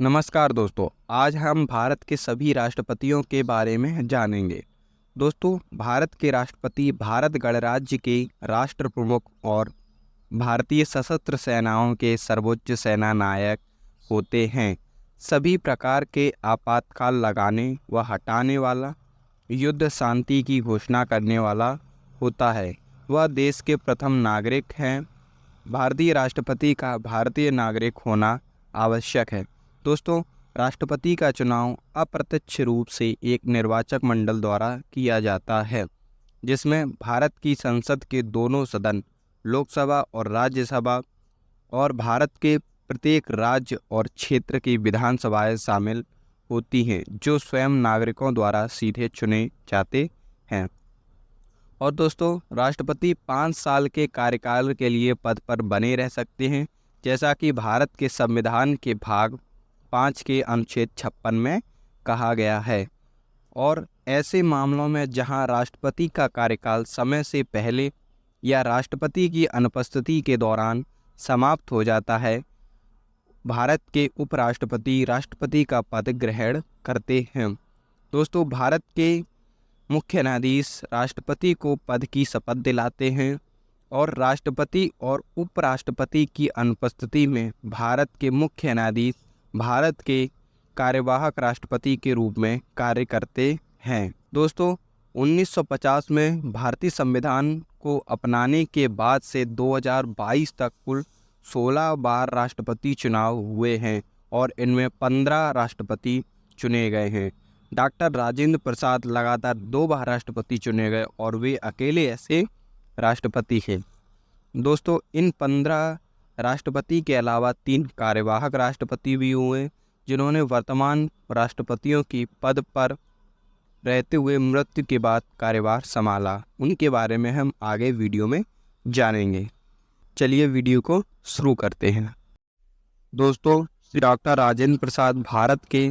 नमस्कार दोस्तों, आज हम भारत के सभी राष्ट्रपतियों के बारे में जानेंगे। दोस्तों, भारत के राष्ट्रपति भारत गणराज्य के राष्ट्र प्रमुख और भारतीय सशस्त्र सेनाओं के सर्वोच्च सेना नायक होते हैं। सभी प्रकार के आपातकाल लगाने व हटाने वाला, युद्ध शांति की घोषणा करने वाला होता है। वह देश के प्रथम नागरिक हैं। भारतीय राष्ट्रपति का भारतीय नागरिक होना आवश्यक है। दोस्तों, राष्ट्रपति का चुनाव अप्रत्यक्ष रूप से एक निर्वाचक मंडल द्वारा किया जाता है, जिसमें भारत की संसद के दोनों सदन, लोकसभा और राज्यसभा, और भारत के प्रत्येक राज्य और क्षेत्र की विधानसभाएं शामिल होती हैं, जो स्वयं नागरिकों द्वारा सीधे चुने जाते हैं। और दोस्तों, राष्ट्रपति 5 साल के कार्यकाल के लिए पद पर बने रह सकते हैं, जैसा कि भारत के संविधान के भाग 5 के अनुच्छेद 56 में कहा गया है। और ऐसे मामलों में जहां राष्ट्रपति का कार्यकाल समय से पहले या राष्ट्रपति की अनुपस्थिति के दौरान समाप्त हो जाता है, भारत के उपराष्ट्रपति राष्ट्रपति का पद ग्रहण करते हैं। दोस्तों, भारत के मुख्य न्यायाधीश राष्ट्रपति को पद की शपथ दिलाते हैं और राष्ट्रपति और उपराष्ट्रपति की अनुपस्थिति में भारत के मुख्य न्यायाधीश भारत के कार्यवाहक राष्ट्रपति के रूप में कार्य करते हैं। दोस्तों, 1950 में भारतीय संविधान को अपनाने के बाद से 2022 तक कुल 16 बार राष्ट्रपति चुनाव हुए हैं और इनमें 15 राष्ट्रपति चुने गए हैं। डॉक्टर राजेंद्र प्रसाद लगातार 2 बार राष्ट्रपति चुने गए और वे अकेले ऐसे राष्ट्रपति हैं। दोस्तों, इन 15 राष्ट्रपति के अलावा 3 कार्यवाहक राष्ट्रपति भी हुए, जिन्होंने वर्तमान राष्ट्रपतियों की पद पर रहते हुए मृत्यु के बाद कार्यभार संभाला। उनके बारे में हम आगे वीडियो में जानेंगे। चलिए वीडियो को शुरू करते हैं। दोस्तों, श्री डॉक्टर राजेंद्र प्रसाद भारत के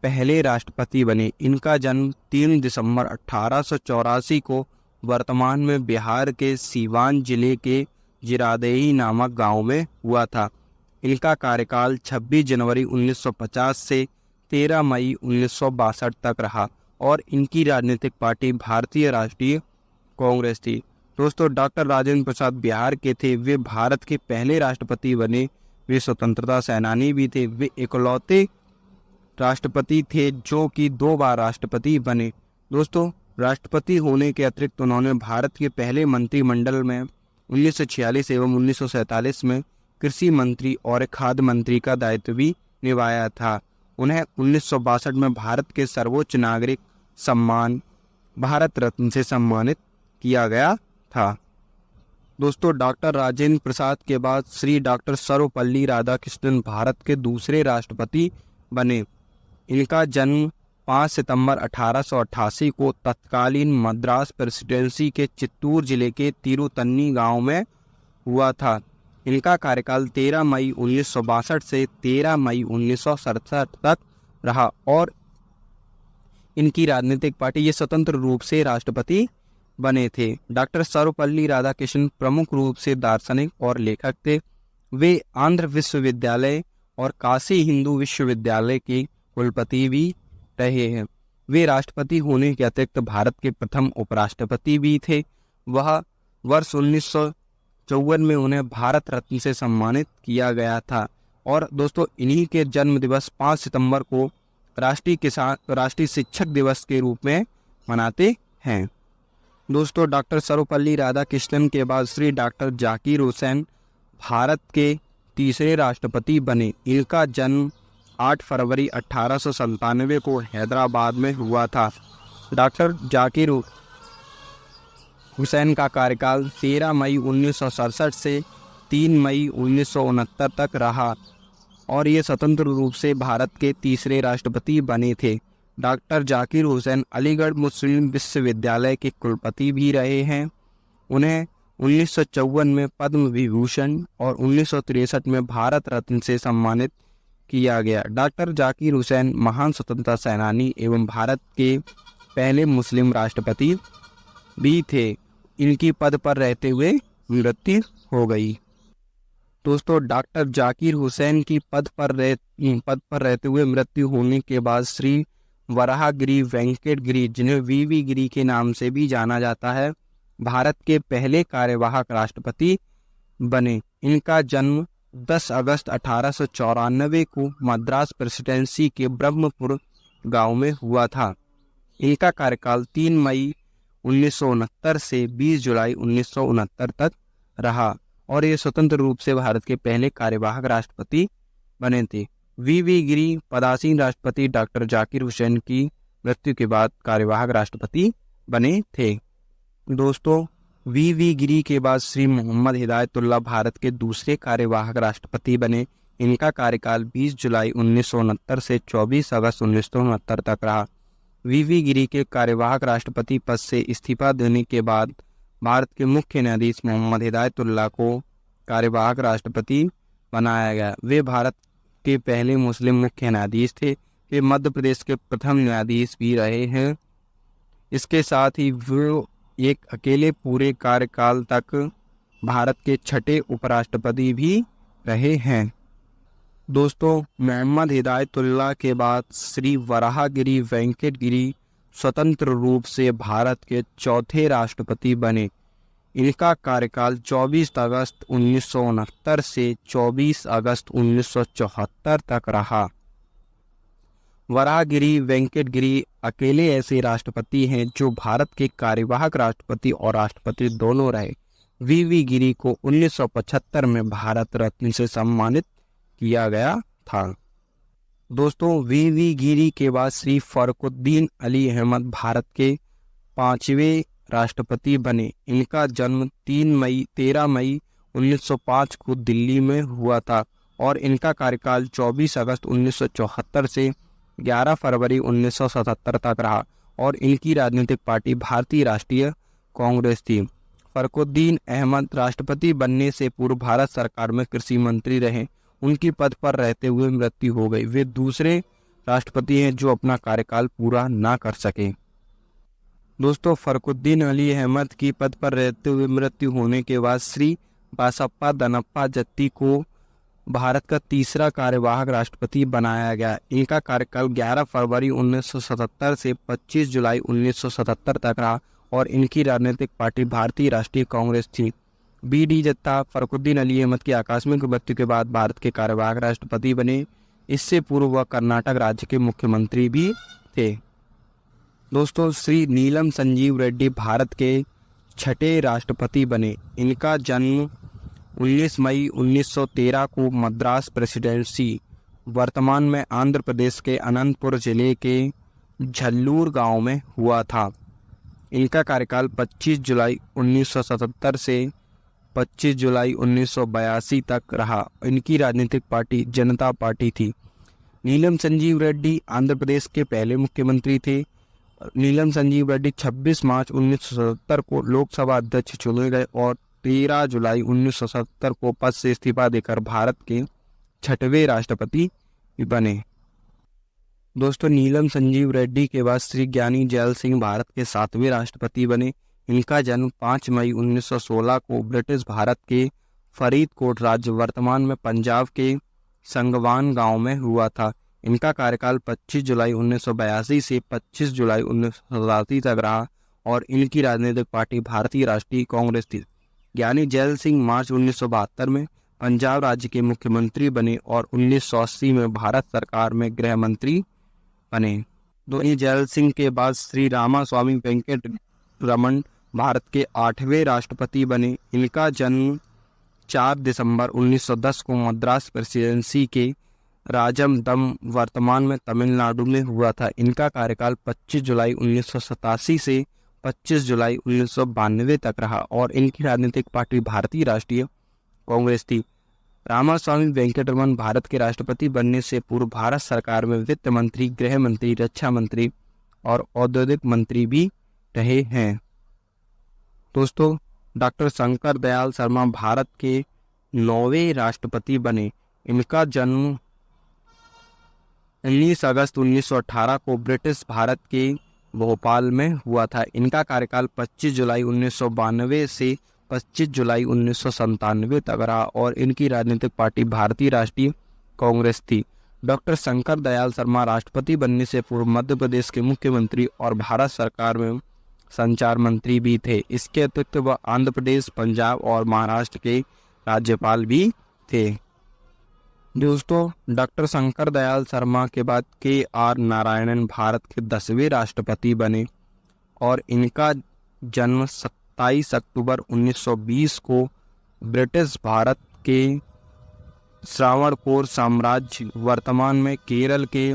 पहले राष्ट्रपति बने। इनका जन्म 3 दिसंबर 1884 को वर्तमान में बिहार के सीवान जिले के जिरादेही नामक गांव में हुआ था। इनका कार्यकाल 26 जनवरी 1950 से 13 मई 1962 तक रहा और इनकी राजनीतिक पार्टी भारतीय राष्ट्रीय कांग्रेस थी। दोस्तों, डॉक्टर राजेंद्र प्रसाद बिहार के थे। वे भारत के पहले राष्ट्रपति बने। वे स्वतंत्रता सेनानी भी थे। वे इकलौते राष्ट्रपति थे जो कि 2 बार राष्ट्रपति बने। दोस्तों, राष्ट्रपति होने के अतिरिक्त उन्होंने भारत के पहले मंत्रिमंडल में 1946 एवं 1947 में कृषि मंत्री और खाद्य मंत्री का दायित्व भी निभाया था। उन्हें 1962 में भारत के सर्वोच्च नागरिक सम्मान भारत रत्न से सम्मानित किया गया था। दोस्तों, डॉक्टर राजेंद्र प्रसाद के बाद श्री डॉक्टर सर्वपल्ली राधाकृष्णन भारत के दूसरे राष्ट्रपति बने। इनका जन्म 5 सितंबर 1888 को तत्कालीन मद्रास प्रेसिडेंसी के चित्तूर जिले के तिरुतन्नी गांव में हुआ था। इनका कार्यकाल 13 मई 1962 से 13 मई 1967 तक रहा और इनकी राजनीतिक पार्टी ये स्वतंत्र रूप से राष्ट्रपति बने थे। डॉक्टर सर्वपल्ली राधाकृष्णन प्रमुख रूप से दार्शनिक और लेखक थे। वे आंध्र विश्वविद्यालय और काशी हिंदू विश्वविद्यालय के कुलपति भी रहे हैं। वे राष्ट्रपति होने के अतिरिक्त भारत के प्रथम उपराष्ट्रपति भी थे। वह वर्ष 1954 में उन्हें भारत रत्न से सम्मानित किया गया था। और दोस्तों, इन्हीं के जन्म दिवस 5 सितंबर को राष्ट्रीय शिक्षक दिवस के रूप में मनाते हैं। दोस्तों, डॉक्टर सर्वपल्ली राधाकृष्णन के बाद श्री डॉक्टर जाकिर हुसैन भारत के तीसरे राष्ट्रपति बने। इनका जन्म 8 फरवरी 1897 को हैदराबाद में हुआ था। डॉक्टर जाकिर हुसैन का कार्यकाल 13 मई 1967 से 3 मई 1969 तक रहा और ये स्वतंत्र रूप से भारत के तीसरे राष्ट्रपति बने थे। डॉक्टर जाकिर हुसैन अलीगढ़ मुस्लिम विश्वविद्यालय के कुलपति भी रहे हैं। उन्हें 1954 में पद्म विभूषण और 1963 में भारत रत्न से सम्मानित किया गया। डॉक्टर जाकिर हुसैन महान स्वतंत्रता सेनानी एवं भारत के पहले मुस्लिम राष्ट्रपति भी थे। इनकी पद पर रहते हुए मृत्यु हो गई। दोस्तों, डॉक्टर जाकिर हुसैन की पद पर रहते हुए मृत्यु होने के बाद श्री वराहगिरी वेंकट गिरी, जिन्हें वीवी गिरी के नाम से भी जाना जाता है, भारत के पहले कार्यवाहक राष्ट्रपति बने। इनका जन्म 10 अगस्त 1894 को मद्रास प्रेसिडेंसी के ब्रह्मपुर गांव में हुआ था। इनका कार्यकाल 3 मई 1969 से 20 जुलाई 1969 तक रहा और ये स्वतंत्र रूप से भारत के पहले कार्यवाहक राष्ट्रपति बने थे। वीवी गिरी पदासीन राष्ट्रपति डॉक्टर जाकिर हुसैन की मृत्यु के बाद कार्यवाहक राष्ट्रपति बने थे। दोस्तों, वीवी गिरी के बाद श्री मोहम्मद हिदायतुल्लाह भारत के दूसरे कार्यवाहक राष्ट्रपति बने। इनका कार्यकाल 20 जुलाई 1969 से 24 अगस्त 1969 तक रहा। वीवी गिरी के कार्यवाहक राष्ट्रपति पद से इस्तीफा देने के बाद भारत के मुख्य न्यायाधीश मोहम्मद हिदायतुल्लाह को कार्यवाहक राष्ट्रपति बनाया गया। वे भारत के पहले मुस्लिम मुख्य न्यायाधीश थे। वे मध्य प्रदेश के प्रथम न्यायाधीश भी रहे हैं। इसके साथ ही वो एक अकेले पूरे कार्यकाल तक भारत के छठे उपराष्ट्रपति भी रहे हैं। दोस्तों, मोहम्मद हिदायतुल्लाह के बाद श्री वराहगिरी वेंकट गिरी स्वतंत्र रूप से भारत के चौथे राष्ट्रपति बने। इनका कार्यकाल 24 अगस्त 1969 से 24 अगस्त 1974 तक रहा। वराहगिरी वेंकट गिरी अकेले ऐसे राष्ट्रपति हैं जो भारत के कार्यवाहक राष्ट्रपति और राष्ट्रपति दोनों रहे। वीवी गिरी को 1975 में भारत रत्न से सम्मानित किया गया था। दोस्तों, वीवी गिरी के बाद श्री फखरुद्दीन अली अहमद भारत के 5वें राष्ट्रपति बने। इनका जन्म 13 मई 1905 को दिल्ली में हुआ था और इनका कार्यकाल 24 अगस्त 1974 से 11 फरवरी 1977 तक रहा और इनकी राजनीतिक पार्टी भारतीय राष्ट्रीय कांग्रेस थी। फखरुद्दीन अहमद राष्ट्रपति बनने से पूर्व भारत सरकार में कृषि मंत्री रहे। उनकी पद पर रहते हुए मृत्यु हो गई। वे दूसरे राष्ट्रपति हैं जो अपना कार्यकाल पूरा ना कर सके। दोस्तों, फखरुद्दीन अली अहमद की पद पर रहते हुए मृत्यु होने के बाद श्री बासप्पा दनप्पा जत्ती को भारत का तीसरा कार्यवाहक राष्ट्रपति बनाया गया। इनका कार्यकाल 11 फरवरी 1977 से 25 जुलाई 1977 तक रहा और इनकी राजनीतिक पार्टी भारतीय राष्ट्रीय कांग्रेस थी। बी.डी. जत्ता फखरुद्दीन अली अहमद की आकस्मिक मृत्यु के बाद भारत के कार्यवाहक राष्ट्रपति बने। इससे पूर्व वह कर्नाटक राज्य के मुख्यमंत्री भी थे। दोस्तों, श्री नीलम संजीव रेड्डी भारत के छठे राष्ट्रपति बने। इनका जन्म 19 मई 1913 को मद्रास प्रेसिडेंसी, वर्तमान में आंध्र प्रदेश के अनंतपुर जिले के झल्लूर गांव में हुआ था। इनका कार्यकाल 25 जुलाई 1977 से 25 जुलाई 1982 तक रहा। इनकी राजनीतिक पार्टी जनता पार्टी थी। नीलम संजीव रेड्डी आंध्र प्रदेश के पहले मुख्यमंत्री थे। नीलम संजीव रेड्डी 26 मार्च 1977 को लोकसभा अध्यक्ष चुने गए और 13 जुलाई 1977 को पद से इस्तीफा देकर भारत के छठवें राष्ट्रपति बने। दोस्तों, नीलम संजीव रेड्डी के बाद श्री ज्ञानी जैल सिंह भारत के 7वें राष्ट्रपति बने। इनका जन्म 5 मई 1916 को ब्रिटिश भारत के फरीदकोट राज्य, वर्तमान में पंजाब के संगवान गांव में हुआ था। इनका कार्यकाल 25 जुलाई 1982 से 25 जुलाई 1987 तक रहा और इनकी राजनीतिक पार्टी भारतीय राष्ट्रीय कांग्रेस थी। ज्ञानी जैल सिंह मार्च 1972 में पंजाब राज्य के मुख्यमंत्री बने और 1980 में भारत सरकार में गृह मंत्री बने। ज्ञानी जैल सिंह के बाद श्री रामास्वामी वेंकट रमन भारत के 8वें राष्ट्रपति बने। इनका जन्म 4 दिसंबर 1910 को मद्रास प्रेसिडेंसी के राजमदम, वर्तमान में तमिलनाडु में हुआ था। इनका कार्यकाल 25 जुलाई 1987 से 25 जुलाई 1992 तक रहा और इनकी राजनीतिक पार्टी भारतीय राष्ट्रीय कांग्रेस थी। रामास्वामी वेंकटरमन भारत के राष्ट्रपति बनने से पूर्व भारत सरकार में वित्त मंत्री, गृह मंत्री, रक्षा मंत्री और औद्योगिक मंत्री भी रहे हैं। दोस्तों, डॉक्टर शंकर दयाल शर्मा भारत के 9वें राष्ट्रपति बने। इनका जन्म 19 अगस्त 1918 को ब्रिटिश भारत के भोपाल में हुआ था। इनका कार्यकाल 25 जुलाई 1992 से 25 जुलाई 1997 तक रहा और इनकी राजनीतिक पार्टी भारतीय राष्ट्रीय कांग्रेस थी। डॉक्टर शंकर दयाल शर्मा राष्ट्रपति बनने से पूर्व मध्य प्रदेश के मुख्यमंत्री और भारत सरकार में संचार मंत्री भी थे। इसके अतिरिक्त वह आंध्र प्रदेश, पंजाब और महाराष्ट्र के राज्यपाल भी थे। दोस्तों, डॉक्टर शंकर दयाल शर्मा के बाद KR नारायणन भारत के 10वें राष्ट्रपति बने और इनका जन्म 27 अक्टूबर 1920 को ब्रिटिश भारत के श्रावणकोर साम्राज्य वर्तमान में केरल के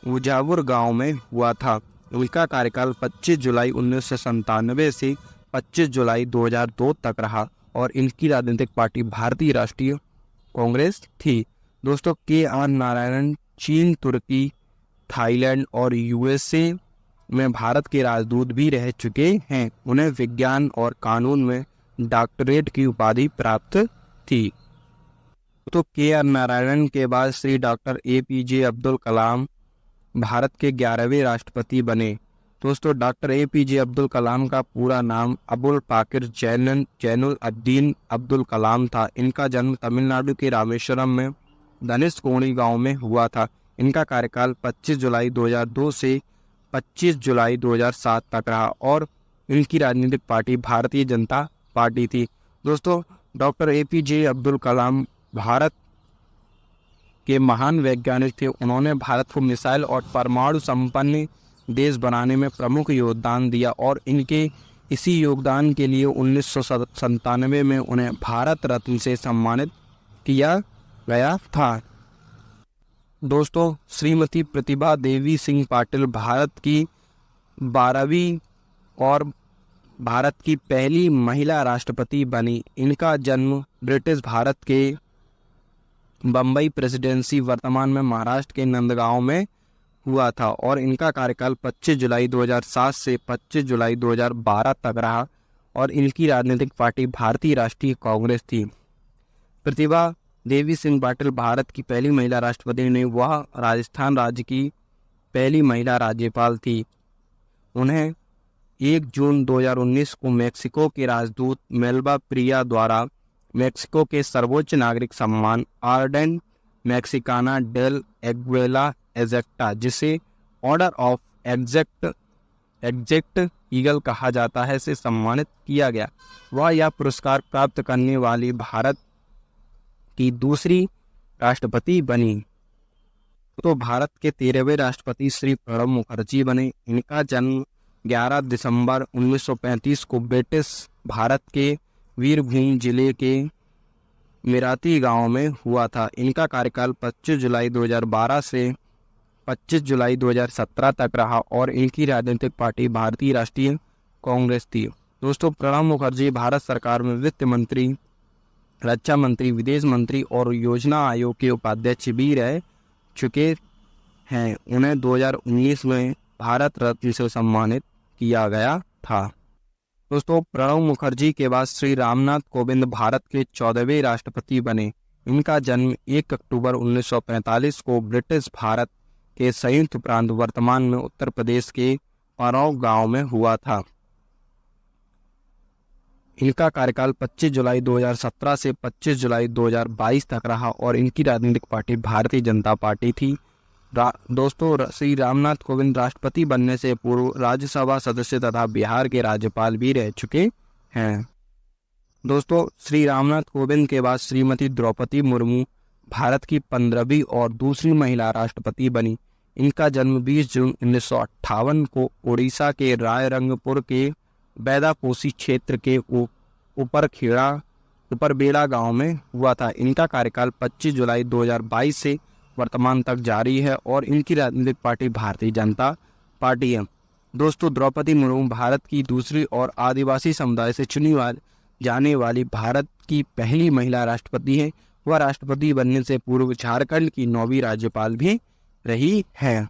उजावुर गांव में हुआ था। उनका कार्यकाल 25 जुलाई 1997 से 25 जुलाई 2002 तक रहा और इनकी राजनीतिक पार्टी भारतीय राष्ट्रीय कांग्रेस थी। दोस्तों, KR नारायणन चीन, तुर्की, थाईलैंड और USA में भारत के राजदूत भी रह चुके हैं। उन्हें विज्ञान और कानून में डॉक्टरेट की उपाधि प्राप्त थी। तो KR नारायणन के बाद श्री डॉक्टर APJ अब्दुल कलाम भारत के 11वें राष्ट्रपति बने। दोस्तों, डॉक्टर APJ अब्दुल कलाम का पूरा नाम अबुल पाकिर जैनुल अब्दीन अब्दुल कलाम था। इनका जन्म तमिलनाडु के रामेश्वरम में धनुषकोडी गांव में हुआ था। इनका कार्यकाल 25 जुलाई 2002 से 25 जुलाई 2007 तक रहा और इनकी राजनीतिक पार्टी भारतीय जनता पार्टी थी। दोस्तों, डॉक्टर APJ अब्दुल कलाम भारत के महान वैज्ञानिक थे। उन्होंने भारत को मिसाइल और परमाणु संपन्न देश बनाने में प्रमुख योगदान दिया और इनके इसी योगदान के लिए 1997 में उन्हें भारत रत्न से सम्मानित किया गया था। दोस्तों, श्रीमती प्रतिभा देवी सिंह पाटिल भारत की 12वीं और भारत की पहली महिला राष्ट्रपति बनी। इनका जन्म ब्रिटिश भारत के बम्बई प्रेसिडेंसी वर्तमान में महाराष्ट्र के नंदगांव में हुआ था और इनका कार्यकाल 25 जुलाई 2007 से 25 जुलाई 2012 तक रहा और इनकी राजनीतिक पार्टी भारतीय राष्ट्रीय कांग्रेस थी। प्रतिभा देवी सिंह पाटिल भारत की पहली महिला राष्ट्रपति ने वह राजस्थान राज्य की पहली महिला राज्यपाल थी। उन्हें 1 जून 2019 को मेक्सिको के राजदूत मेल्बा प्रिया द्वारा मेक्सिको के सर्वोच्च नागरिक सम्मान ऑर्डन मैक्सिकाना डेल एग्वेला एजेक्टा, जिसे ऑर्डर ऑफ एग्जेक्ट ईगल कहा जाता है, से सम्मानित किया गया। वह यह पुरस्कार प्राप्त करने वाली भारत की दूसरी राष्ट्रपति बनी। तो भारत के 13वें राष्ट्रपति श्री प्रणब मुखर्जी बने। इनका जन्म 11 दिसंबर 1935 को ब्रिटिश भारत के वीरभूम जिले के मिराती गांव में हुआ था। इनका कार्यकाल 25 जुलाई 2012 से 25 जुलाई 2017 तक रहा और इनकी राजनीतिक पार्टी भारतीय राष्ट्रीय कांग्रेस थी। दोस्तों, प्रणब मुखर्जी भारत सरकार में वित्त मंत्री, रक्षा मंत्री, विदेश मंत्री और योजना आयोग के उपाध्यक्ष भी रह चुके हैं। उन्हें 2019 में भारत रत्न से सम्मानित किया गया था। दोस्तों, प्रणब मुखर्जी के बाद श्री रामनाथ कोविंद भारत के 14वें राष्ट्रपति बने। इनका जन्म 1 अक्टूबर 1945 को ब्रिटिश भारत के संयुक्त प्रांत वर्तमान में उत्तर प्रदेश के परौर गांव में हुआ था। इनका कार्यकाल 25 जुलाई 2017 से 25 जुलाई 2022 तक रहा और इनकी राजनीतिक पार्टी भारतीय जनता पार्टी थी। दोस्तों, श्री रामनाथ कोविंद राष्ट्रपति बनने से पूर्व राज्यसभा सदस्य तथा बिहार के राज्यपाल भी रह चुके हैं। दोस्तों, श्री रामनाथ कोविंद के बाद श्रीमती द्रौपदी मुर्मू भारत की 15वीं और दूसरी महिला राष्ट्रपति बनी। इनका जन्म 20 जून 1958 को उड़ीसा के रायरंगपुर के बैदापोसी क्षेत्र के ऊपरबेड़ा गांव में हुआ था। इनका कार्यकाल 25 जुलाई 2022 से वर्तमान तक जारी है और इनकी राजनीतिक पार्टी भारतीय जनता पार्टी है। दोस्तों, द्रौपदी मुर्मू भारत की दूसरी और आदिवासी समुदाय से चुनी जाने वाली भारत की पहली महिला राष्ट्रपति है। वह राष्ट्रपति बनने से पूर्व झारखंड की 9वीं राज्यपाल भी रही है।